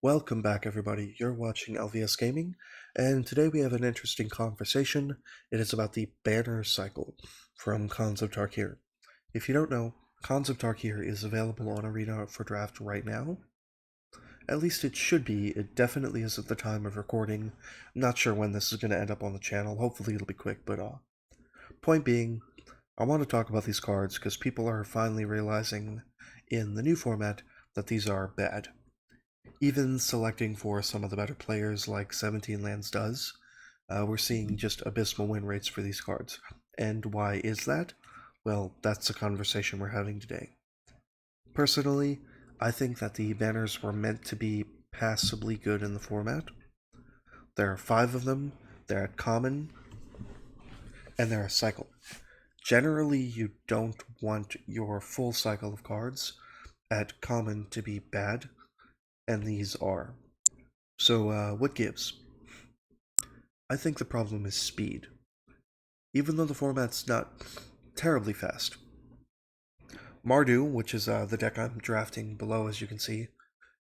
Welcome back, everybody. You're watching LVS Gaming, and today we have an interesting conversation. It is about the banner cycle from Khans of Tarkir. If you don't know, Khans of Tarkir is available on Arena for draft right now. At least it should be. It definitely is at the time of recording. I'm not sure when this is going to end up on the channel. Hopefully it'll be quick, but point being, I want to talk about these cards because people are finally realizing in the new format that these are bad. Even selecting for some of the better players like 17 Lands does, we're seeing just abysmal win rates for these cards. And why is that? Well, that's the conversation we're having today. Personally, I think that the banners were meant to be passably good in the format. There are 5 of them, they're at common, and they're a cycle. Generally, you don't want your full cycle of cards at common to be bad, and these are. So, what gives? I think the problem is speed. Even though the format's not terribly fast. Mardu, which is the deck I'm drafting below, as you can see,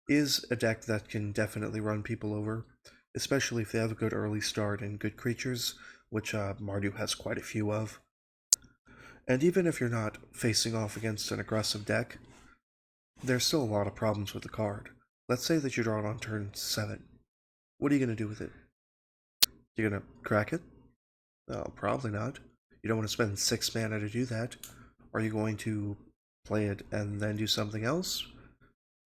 is a deck that can definitely run people over, especially if they have a good early start and good creatures, which Mardu has quite a few of. And even if you're not facing off against an aggressive deck, there's still a lot of problems with the card. Let's say that you draw it on turn 7. What are you going to do with it? You're going to crack it? No, probably not. You don't want to spend 6 mana to do that. Are you going to play it and then do something else?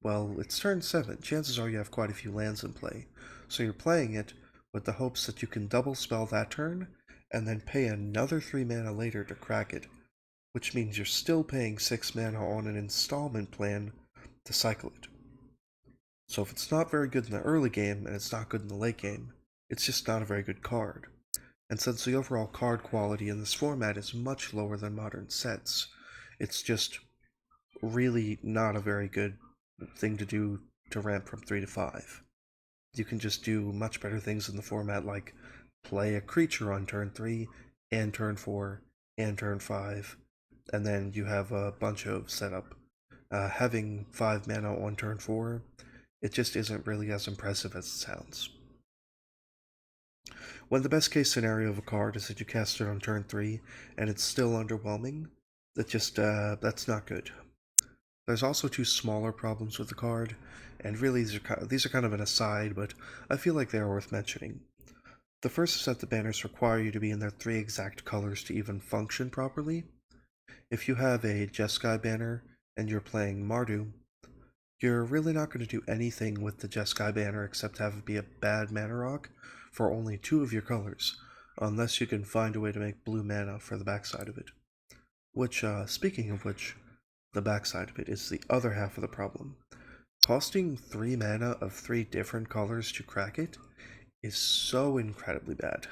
Well, it's turn 7. Chances are you have quite a few lands in play. So you're playing it with the hopes that you can double spell that turn, and then pay another 3 mana later to crack it, which means you're still paying 6 mana on an installment plan to cycle it. So if it's not very good in the early game, and it's not good in the late game, it's just not a very good card. And since the overall card quality in this format is much lower than modern sets, it's just really not a very good thing to do to ramp from 3 to 5. You can just do much better things in the format, like play a creature on turn 3, and turn 4, and turn 5, and then you have a bunch of setup. Having 5 mana on turn 4, it just isn't really as impressive as it sounds. When the best case scenario of a card is that you cast it on turn 3 and it's still underwhelming, that's not good. There's also 2 smaller problems with the card, and really these are kind of an aside, but I feel like they are worth mentioning. The first is that the banners require you to be in their 3 exact colors to even function properly. If you have a Jeskai banner and you're playing Mardu, you're really not going to do anything with the Jeskai banner except have it be a bad mana rock for only 2 of your colors, unless you can find a way to make blue mana for the backside of it. Which, speaking of which, the backside of it is the other half of the problem. Costing 3 mana of 3 different colors to crack it is so incredibly bad.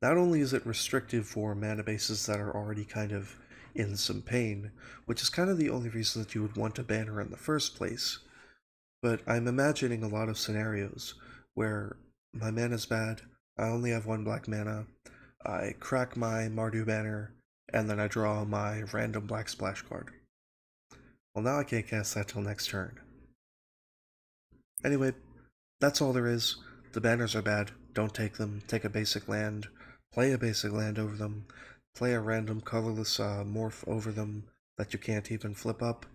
Not only is it restrictive for mana bases that are already kind of in some pain, which is kind of the only reason that you would want a banner in the first place, but I'm imagining a lot of scenarios where my mana's bad, I only have 1 black mana, I crack my Mardu banner, and then I draw my random black splash card. Well, now I can't cast that till next turn. Anyway, that's all there is. The banners are bad. Don't take them. Take a basic land. Play a basic land over them. Play a random colorless morph over them that you can't even flip up.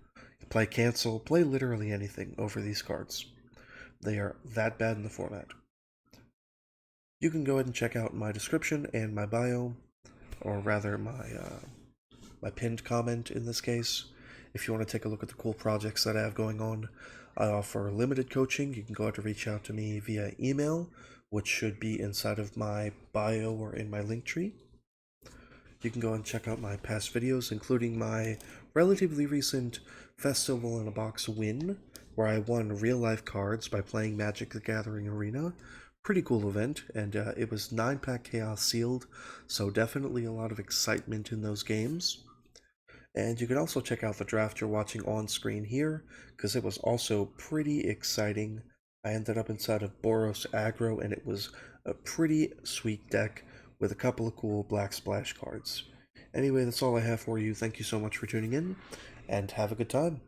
Play cancel. Play literally anything over these cards. They are that bad in the format. You can go ahead and check out my description and my bio, or rather my pinned comment in this case. If you want to take a look at the cool projects that I have going on, I offer limited coaching. You can go ahead and reach out to me via email, which should be inside of my bio or in my link tree. You can go and check out my past videos, including my relatively recent Festival in a Box win, where I won real-life cards by playing Magic the Gathering Arena. Pretty cool event, and it was 9-pack Chaos sealed, so definitely a lot of excitement in those games. And you can also check out the draft you're watching on screen here, because it was also pretty exciting. I ended up inside of Boros Aggro, and it was a pretty sweet deck with a couple of cool black splash cards. Anyway, that's all I have for you. Thank you so much for tuning in, and have a good time.